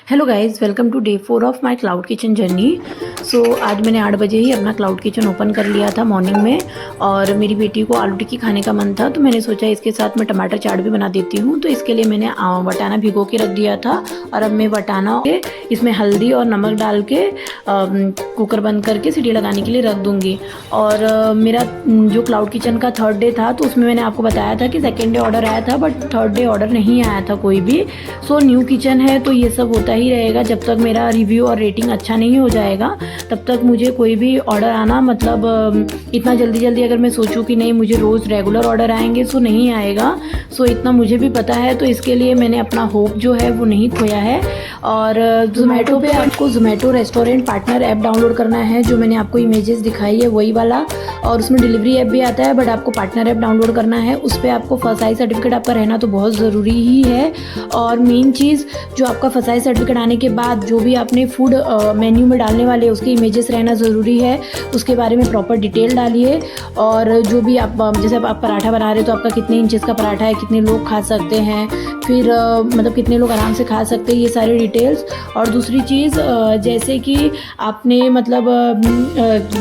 Hello guys, welcome to day 4 of my cloud kitchen journey. So आज मैंने 8 बजे ही अपना क्लाउड किचन ओपन कर लिया था मॉर्निंग में। और मेरी बेटी को आलू टिक्की खाने का मन था, तो मैंने सोचा इसके साथ मैं टमाटर चाट भी बना देती हूँ। तो इसके लिए मैंने वटाना भिगो के रख दिया था। और अब मैं वटाना के इसमें हल्दी और नमक डाल के कुकर बंद करके सीटी लगाने के लिए रख दूँगी। और मेरा जो क्लाउड किचन का 3rd डे था, तो उसमें मैंने आपको बताया था कि 2nd डे ऑर्डर आया था, बट 3rd डे ऑर्डर नहीं आया था कोई भी। सो न्यू किचन है तो ये सब होता ही रहेगा। जब तक मेरा रिव्यू और रेटिंग अच्छा नहीं हो जाएगा तब तक मुझे कोई भी ऑर्डर आना मतलब इतना जल्दी अगर मैं सोचूं कि नहीं मुझे रोज़ रेगुलर ऑर्डर आएंगे सो नहीं आएगा। सो इतना मुझे भी पता है, तो इसके लिए मैंने अपना होप जो है वो नहीं खोया है। और ज़ोमैटो पे आपको Zomato restaurant partner app download करना है, जो मैंने आपको इमेजेस दिखाई है वही वाला। और उसमें डिलीवरी ऐप भी आता है, बट आपको पार्टनर ऐप डाउनलोड करना है। उस पर आपको फसाई सर्टिफिकेट आपका रहना तो बहुत ज़रूरी ही है। और मेन चीज़ जो आपका फसाई सर्टिफिकेट आने के बाद जो भी आपने फूड मेन्यू में डालने वाले उसके इमेजेस रहना ज़रूरी है। उसके बारे में प्रॉपर डिटेल डालिए। और जो भी आप जैसे आप पराठा बना रहे हो तो आपका कितने इंचेस का पराठा है, कितने लोग खा सकते हैं, फिर मतलब कितने लोग आराम से खा सकते हैं, ये सारी डिटेल्स। और दूसरी चीज़ जैसे कि आपने मतलब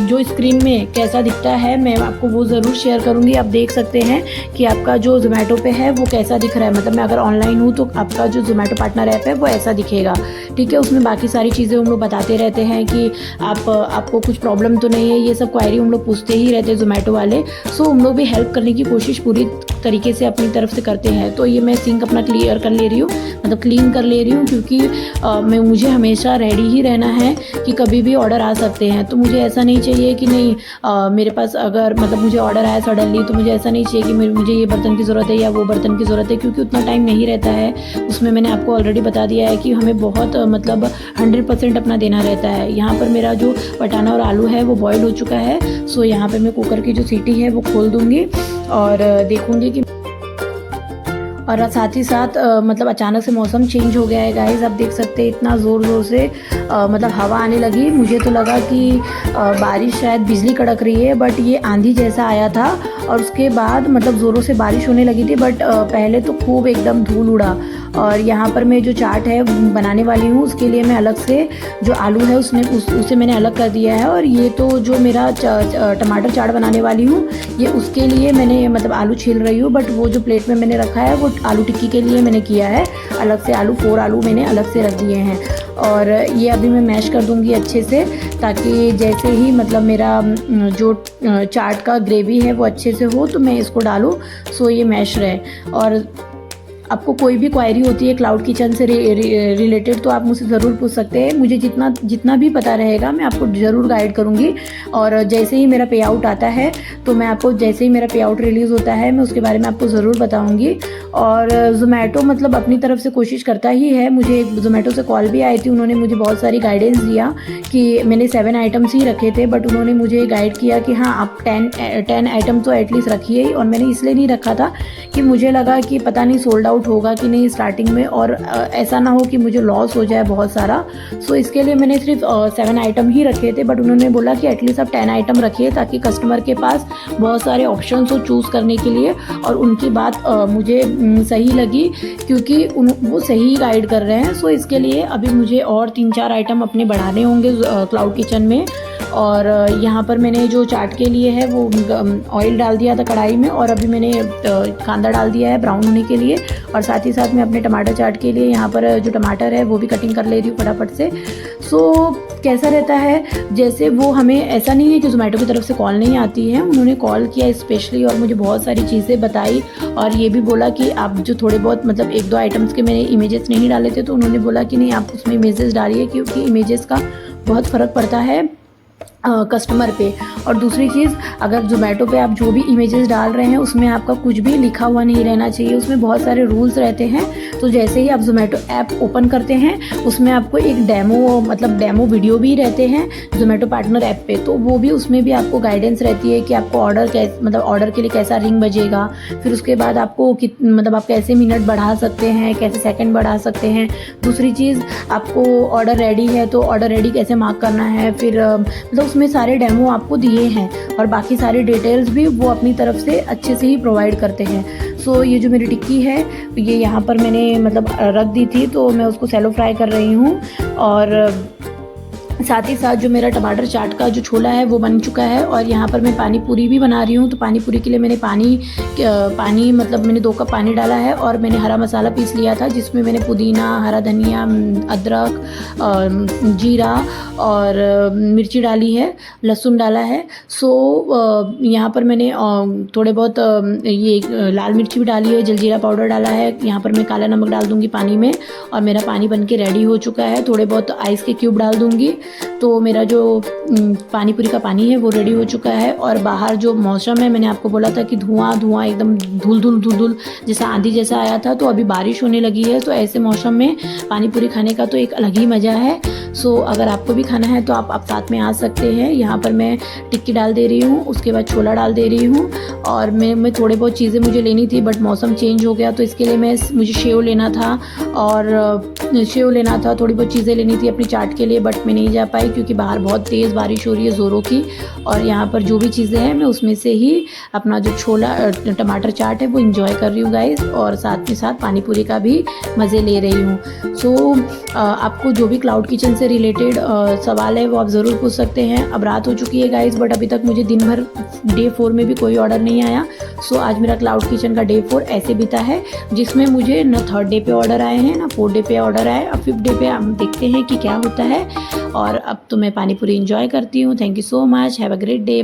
जो स्क्रीन में कैसा दिखता है मैं आपको वो ज़रूर शेयर करूँगी। आप देख सकते हैं कि आपका जो ज़ोमैटो पे है वो कैसा दिख रहा है। मतलब मैं अगर ऑनलाइन हूँ तो आपका जो ज़ोमैटो पार्टनर ऐप है वो ऐसा दिखेगा, ठीक है। उसमें बाकी सारी चीज़ें हम लोग बताते रहते हैं कि आपको कुछ प्रॉब्लम तो नहीं है, ये सब क्वायरी हम लोग पूछते ही रहते हैं ज़ोमैटो वाले। सो हम लोग भी हेल्प करने की कोशिश पूरी तरीके से अपनी तरफ से करते हैं। तो ये मैं सिंक अपना क्लियर कर ले रही हूँ, मतलब क्लीन कर ले रही हूँ, क्योंकि मुझे हमेशा रेडी ही रहना है कि कभी भी ऑर्डर आ सकते हैं। तो मुझे ऐसा नहीं चाहिए कि नहीं मेरे पास अगर मतलब मुझे ऑर्डर आया सडनली तो मुझे ऐसा नहीं चाहिए कि मुझे ये बर्तन की ज़रूरत है या वो बर्तन की ज़रूरत है, क्योंकि उतना टाइम नहीं रहता है। उसमें मैंने आपको ऑलरेडी बता दिया है कि हमें बहुत मतलब 100% अपना देना रहता है। यहाँ पर मेरा जो वटाना और आलू है वो बॉयल हो चुका है। सो यहाँ पर मैं कुकर की जो सीटी है वो खोल दूँगी और देखूँगी कि और साथ ही साथ मतलब अचानक से मौसम चेंज हो गया है गाइस। आप देख सकते हैं इतना ज़ोर से मतलब हवा आने लगी। मुझे तो लगा कि बारिश शायद बिजली कड़क रही है, बट ये आंधी जैसा आया था। और उसके बाद मतलब ज़ोरों से बारिश होने लगी थी, बट पहले तो खूब एकदम धूल उड़ा। और यहाँ पर मैं जो चाट है बनाने वाली हूँ उसके लिए मैं अलग से जो आलू है उसे मैंने अलग कर दिया है। और ये तो जो मेरा टमाटर चाट बनाने वाली हूँ ये उसके लिए मैंने मतलब आलू छील रही हूँ, बट वो जो प्लेट में मैंने रखा है वो आलू टिक्की के लिए मैंने किया है अलग से। 4 आलू मैंने अलग से रख दिए हैं। और ये अभी मैं मैश कर दूँगी अच्छे से, ताकि जैसे ही मतलब मेरा जो चाट का ग्रेवी है वो अच्छे से हो तो मैं इसको डालूँ, सो ये मैश रहे। और आपको कोई भी क्वायरी होती है क्लाउड किचन से रिलेटेड तो आप मुझसे ज़रूर पूछ सकते हैं। मुझे जितना भी पता रहेगा मैं आपको ज़रूर गाइड करूँगी। और जैसे ही मेरा पे आउट आता है तो मैं आपको जैसे ही मेरा पे आउट रिलीज़ होता है मैं उसके बारे में आपको ज़रूर बताऊँगी। और ज़ोमैटो मतलब अपनी तरफ से कोशिश करता ही है। मुझे ज़ोमैटो से कॉल भी आई थी, उन्होंने मुझे बहुत सारी गाइडेंस दिया कि मैंने 7 आइटम्स ही रखे थे, बट उन्होंने मुझे गाइड किया कि हाँ आप 10 आइटम तो एटलीस्ट रखिए ही। और मैंने इसलिए नहीं रखा था कि मुझे लगा कि पता नहीं सोल्ड आउट होगा कि नहीं स्टार्टिंग में, और ऐसा ना हो कि मुझे लॉस हो जाए बहुत सारा। सो इसके लिए मैंने सिर्फ 7 आइटम ही रखे थे, बट उन्होंने बोला कि एटलीस्ट आप 10 आइटम रखिए ताकि कस्टमर के पास बहुत सारे ऑप्शंस हो चूज़ करने के लिए। और उनकी बात मुझे सही लगी, क्योंकि वो सही गाइड कर रहे हैं। सो इसके लिए अभी मुझे और 3-4 आइटम अपने बढ़ाने होंगे क्लाउड किचन में। और यहाँ पर मैंने जो चाट के लिए है वो ऑयल डाल दिया था कढ़ाई में, और अभी मैंने कांदा डाल दिया है ब्राउन होने के लिए। और साथ ही साथ मैं अपने टमाटर चाट के लिए यहाँ पर जो टमाटर है वो भी कटिंग कर ले रही हूँ फटाफट से। सो कैसा रहता है जैसे वो हमें ऐसा नहीं है कि ज़ोमैटो की तरफ से कॉल नहीं आती है, उन्होंने कॉल किया स्पेशली और मुझे बहुत सारी चीज़ें बताई। और ये भी बोला कि आप जो थोड़े बहुत मतलब 1-2 आइटम्स के मैंने इमेजेस नहीं डाले थे, तो उन्होंने बोला कि नहीं आप उसमें इमेजेस डालिए, क्योंकि इमेजेस का बहुत फ़र्क पड़ता है कस्टमर पे। और दूसरी चीज़, अगर ज़ोमैटो पे आप जो भी इमेजेस डाल रहे हैं उसमें आपका कुछ भी लिखा हुआ नहीं रहना चाहिए। उसमें बहुत सारे रूल्स रहते हैं। तो जैसे ही आप ज़ोमैटो ऐप ओपन करते हैं उसमें आपको एक डेमो वीडियो भी रहते हैं ज़ोमैटो पार्टनर ऐप पे, तो वो भी उसमें भी आपको गाइडेंस रहती है कि आपको ऑर्डर के लिए कैसा रिंग बजेगा, फिर उसके बाद आपको मतलब आप कैसे मिनट बढ़ा सकते हैं, कैसे सेकंड बढ़ा सकते हैं। दूसरी चीज़, आपको ऑर्डर रेडी है तो ऑर्डर रेडी कैसे मार्क करना है, फिर मतलब उसमें सारे डेमो आपको दिए हैं और बाकी सारी डिटेल्स भी वो अपनी तरफ से अच्छे से ही प्रोवाइड करते हैं। सो ये जो मेरी टिक्की है ये यहाँ पर मैंने मतलब रख दी थी, तो मैं उसको सैलो फ्राई कर रही हूँ। और साथ ही साथ जो मेरा टमाटर चाट का जो छोला है वो बन चुका है। और यहाँ पर मैं पानी पूरी भी बना रही हूँ। तो पानी पूरी के लिए मैंने पानी मतलब मैंने 2 कप पानी डाला है और मैंने हरा मसाला पीस लिया था, जिसमें मैंने पुदीना, हरा धनिया, अदरक, जीरा और मिर्ची डाली है, लहसुन डाला है। सो यहाँ पर मैंने थोड़े बहुत ये लाल मिर्ची भी डाली है, जलजीरा पाउडर डाला है। यहाँ पर मैं काला नमक डाल दूँगी पानी में और मेरा पानी बन के रेडी हो चुका है। थोड़े बहुत आइस के क्यूब डाल दूँगी। तो मेरा जो पानी पूरी का पानी है वो रेडी हो चुका है। और बाहर जो मौसम है, मैंने आपको बोला था कि धुआं धुआं एकदम धुल जैसा आंधी जैसा आया था, तो अभी बारिश होने लगी है। तो ऐसे मौसम में पानी पूरी खाने का तो एक अलग ही मज़ा है। सो अगर आपको भी खाना है तो आप साथ में आ सकते हैं। यहाँ पर मैं टिक्की डाल दे रही हूँ, उसके बाद छोला डाल दे रही हूँ। और मैं थोड़ी बहुत चीज़ें मुझे लेनी थी, बट मौसम चेंज हो गया, तो इसके लिए मुझे सेव लेना था थोड़ी बहुत चीज़ें लेनी थी अपनी चाट के लिए, बट मैं नहीं जा पाई क्योंकि बाहर बहुत तेज़ बारिश हो रही है ज़ोरों की। और यहाँ पर जो भी चीज़ें हैं मैं उसमें से ही अपना जो छोला टमाटर चाट है वो इंजॉय कर रही हूँ गाइस, और साथ के साथ पानी पूरी का भी मज़े ले रही हूँ। सो आपको जो भी क्लाउड किचन से रिलेटेड सवाल है वो आप ज़रूर पूछ सकते हैं। अब रात हो चुकी है गाइस, बट अभी तक मुझे दिन भर डे 4 में भी कोई ऑर्डर नहीं आया। सो आज मेरा क्लाउड किचन का डे 4 ऐसे बीता है, जिसमें मुझे न 3rd डे पे ऑर्डर आए हैं, ना 4th डे पे ऑर्डर आए। अब 5th डे पे हम देखते हैं कि क्या होता है। और अब तो मैं पानी पूरी इंजॉय करती हूँ। Thank you so much, have a great day.